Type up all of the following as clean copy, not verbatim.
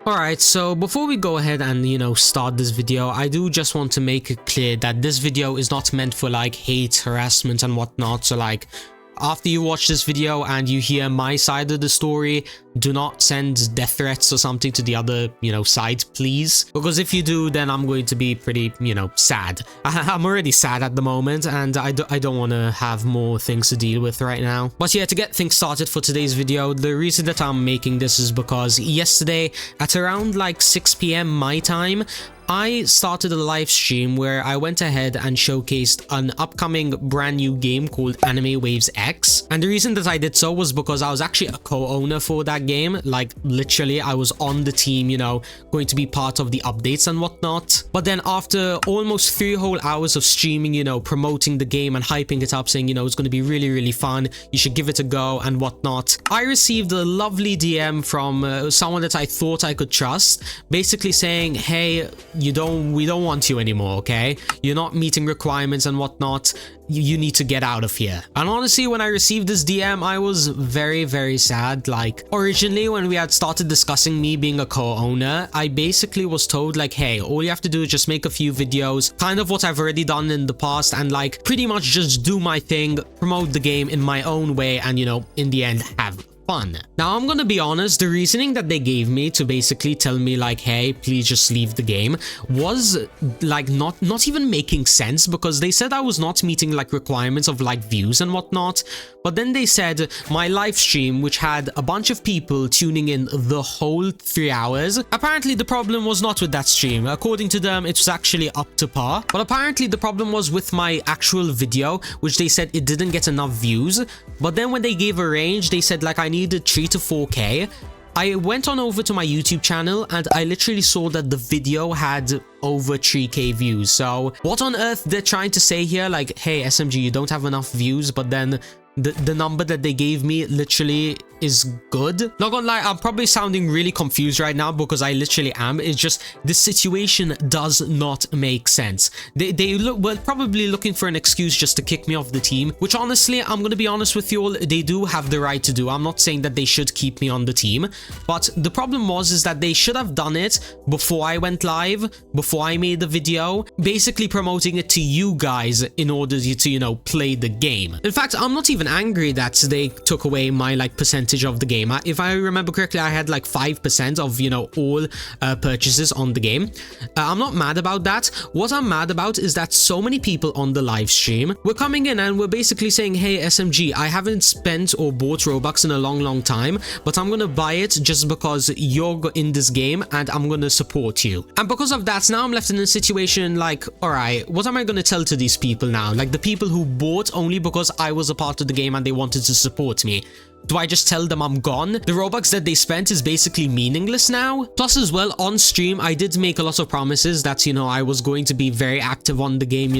Alright, so before we go ahead and, start this video, I do just want to make it clear that this video is not meant for like hate, harassment and whatnot. So like, after you watch this video and you hear my side of the story, do not send death threats or something to the other, side, please. Because if you do, then I'm going to be pretty, sad. I'm already sad at the moment and I don't want to have more things to deal with right now. But yeah, to get things started for today's video, the reason that I'm making this is because yesterday at around like 6 p.m. my time, I started a live stream where I went ahead and showcased an upcoming brand new game called Anime Waves X. And the reason that I did so was because I was actually a co-owner for that game. Like literally I was on the team, going to be part of the updates and whatnot. But then after almost 3 whole hours of streaming, promoting the game and hyping it up, saying, it's going to be really, really fun, you should give it a go and whatnot, I received a lovely DM from someone that I thought I could trust, basically saying, hey, we don't want you anymore, okay? You're not meeting requirements and whatnot. You need to get out of here. And honestly, when I received this DM, I was very, very sad. Like, originally when we had started discussing me being a co-owner, I basically was told like, hey, all you have to do is just make a few videos, kind of what I've already done in the past, and like pretty much just do my thing, promote the game in my own way, and in the end have fun. Now I'm gonna be honest, the reasoning that they gave me to basically tell me like, hey, please just leave the game was like not even making sense, because they said I was not meeting like requirements of like views and whatnot. But then they said my live stream, which had a bunch of people tuning in the whole 3 hours, apparently the problem was not with that stream. According to them, it was actually up to par. But apparently the problem was with my actual video, which they said it didn't get enough views. But then when they gave a range, they said like I needed 3 to 4K. I went on over to my YouTube channel and I literally saw that the video had over 3K views. So what on earth they're trying to say here? Like, hey, SMG, you don't have enough views, but then the number that they gave me literally is good. Not gonna lie, I'm probably sounding really confused right now because I literally am. It's just the situation does not make sense. They were probably looking for an excuse just to kick me off the team, which honestly, I'm gonna be honest with you all, they do have the right to do. I'm not saying that they should keep me on the team, but the problem is that they should have done it before I went live, before I made the video, basically promoting it to you guys in order to, play the game. In fact, I'm not even angry that they took away my like percentage of the game. If I remember correctly, I had like 5% of all purchases on the game. I'm not mad about that. What I'm mad about is that so many people on the live stream were coming in and were basically saying, hey SMG, I haven't spent or bought Robux in a long time, but I'm gonna buy it just because you're in this game and I'm gonna support you. And because of that, now I'm left in a situation like, alright, what am I gonna tell to these people now? Like the people who bought only because I was a part of the game and they wanted to support me. Do I just tell them I'm gone? The Robux that they spent is basically meaningless now. Plus as well, on stream, I did make a lot of promises that, I was going to be very active on the game,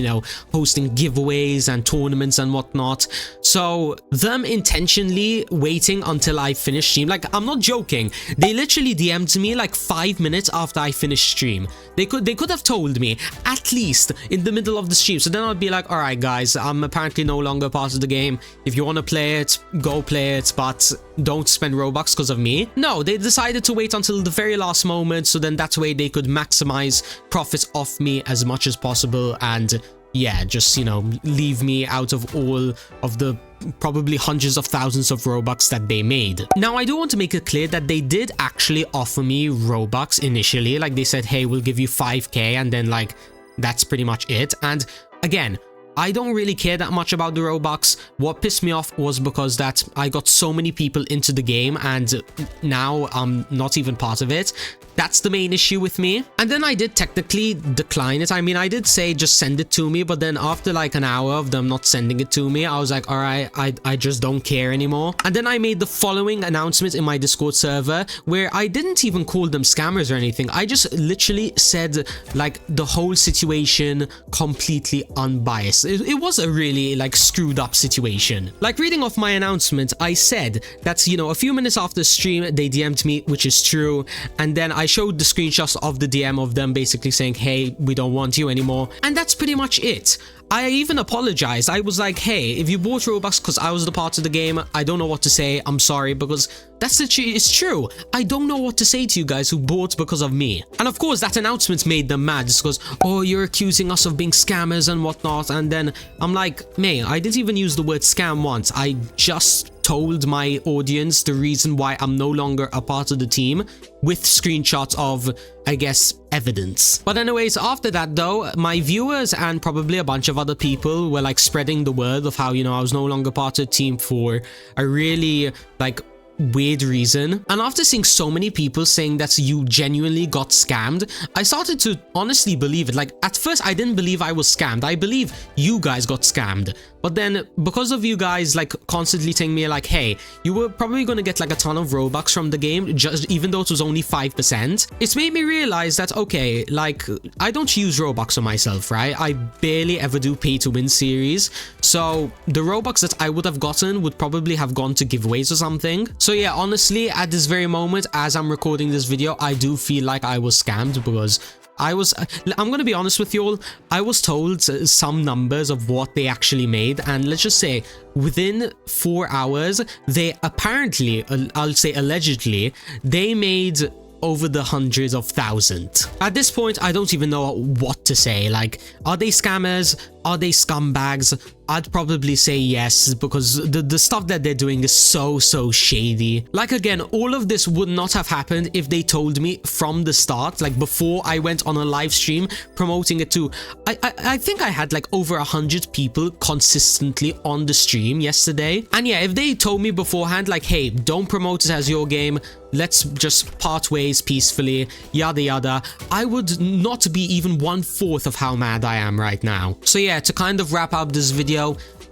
hosting giveaways and tournaments and whatnot. So them intentionally waiting until I finish stream, like I'm not joking. They literally DM'd me like 5 minutes after I finished stream. They could have told me at least in the middle of the stream. So then I'd be like, all right guys, I'm apparently no longer part of the game. If you want to play it, go play it, but don't spend Robux because of me. No, they decided to wait until the very last moment, so then that way they could maximize profits off me as much as possible and yeah, just leave me out of all of the probably hundreds of thousands of Robux that they made. Now I do want to make it clear that they did actually offer me Robux initially. Like they said, hey, we'll give you 5k, and then like that's pretty much it. And again, I don't really care that much about the Robux. What pissed me off was because that I got so many people into the game and now I'm not even part of it. That's the main issue with me. And then I did technically decline it. I mean, I did say just send it to me, but then after like an hour of them not sending it to me, I was like, all right, I just don't care anymore. And then I made the following announcement in my Discord server where I didn't even call them scammers or anything. I just literally said like the whole situation completely unbiased. It was a really like screwed up situation. Like reading off my announcement, I said that, a few minutes after the stream, they DM'd me, which is true. And then I showed the screenshots of the DM of them basically saying, hey, we don't want you anymore. And that's pretty much it. I even apologized. I was like, hey, if you bought Robux because I was the part of the game, I don't know what to say. I'm sorry, because it's true. I don't know what to say to you guys who bought because of me. And of course, that announcement made them mad. Just goes, oh, you're accusing us of being scammers and whatnot. And then I'm like, man, I didn't even use the word scam once. I just told my audience the reason why I'm no longer a part of the team with screenshots of, I guess, evidence. But anyways, after that though, my viewers and probably a bunch of other people were like spreading the word of how, you know, I was no longer part of the team for a really like weird reason. And after seeing so many people saying that you genuinely got scammed, I started to honestly believe it. Like at first I didn't believe I was scammed. I believe you guys got scammed. But then because of you guys like constantly telling me like, hey, you were probably going to get like a ton of Robux from the game, just even though it was only 5%, it's made me realize that, okay, like I don't use Robux on myself, right? I barely ever do pay to win series. So the Robux that I would have gotten would probably have gone to giveaways or something. So yeah, honestly, at this very moment, as I'm recording this video, I do feel like I was scammed because I'm gonna be honest with you all, I was told some numbers of what they actually made, and let's just say within 4 hours, they apparently, I'll say allegedly, they made over the hundreds of thousands. At this point, I don't even know what to say. Like, are they scammers? Are they scumbags? I'd probably say yes, because the stuff that they're doing is so shady. Like again, all of this would not have happened if they told me from the start, like before I went on a live stream promoting it to, I think I had like over 100 people consistently on the stream yesterday. And yeah, if they told me beforehand like, hey, don't promote it as your game, let's just part ways peacefully, yada yada, I would not be even 1/4 of how mad I am right now. So yeah, to kind of wrap up this video,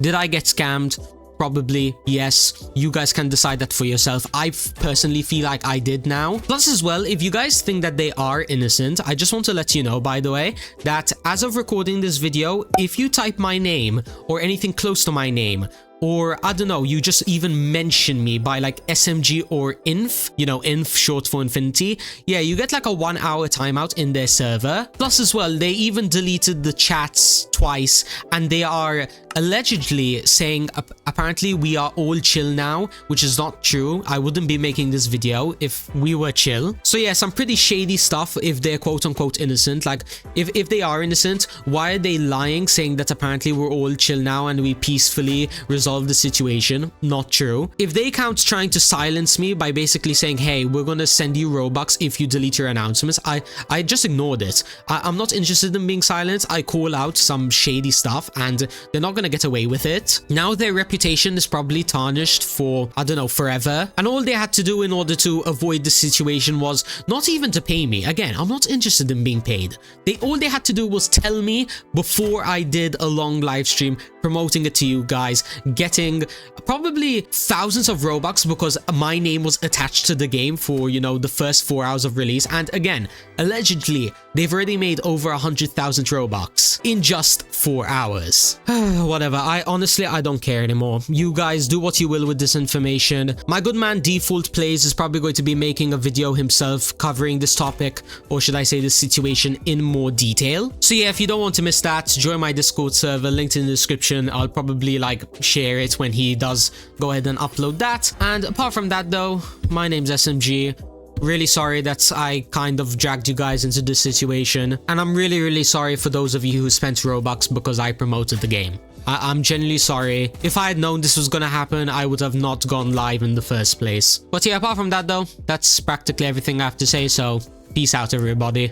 did I get scammed? Probably yes. You guys can decide that for yourself. I personally feel like I did now. Plus as well, if you guys think that they are innocent, I just want to let you know, by the way, that as of recording this video, if you type my name or anything close to my name, or I don't know, you just even mention me by like SMG or inf, you know, inf short for infinity, yeah, you get like a 1 hour timeout in their server. Plus as well, they even deleted the chats twice, and they are allegedly saying apparently we are all chill now, which is not true. I wouldn't be making this video if we were chill. So yeah, some pretty shady stuff if they're quote unquote innocent. Like if they are innocent, why are they lying, saying that apparently we're all chill now and we peacefully resolve the situation? Not true. If they count trying to silence me by basically saying, hey, we're gonna send you Robux if you delete your announcements, I just ignored it. I'm not interested in being silenced. I call out some shady stuff and they're not gonna get away with it. Now their reputation is probably tarnished for, I don't know, forever. And all they had to do in order to avoid the situation was not even to pay me. Again, I'm not interested in being paid. All they had to do was tell me before I did a long live stream promoting it to you guys, getting probably thousands of Robux because my name was attached to the game for, you know, the first 4 hours of release. And again, allegedly, they've already made over 100,000 Robux in just 4 hours. Whatever, I honestly don't care anymore. You guys do what you will with this information. My good man Default Plays is probably going to be making a video himself covering this topic, or should I say this situation, in more detail. So yeah, if you don't want to miss that, join my Discord server, linked in the description. I'll probably like share it when he does go ahead and upload that. And apart from that though, my name's SMG. Really sorry that I kind of dragged you guys into this situation, and I'm really sorry for those of you who spent Robux because I promoted the game. I'm genuinely sorry. If I had known this was gonna happen, I would have not gone live in the first place. But yeah, apart from that though, that's practically everything I have to say, so peace out everybody.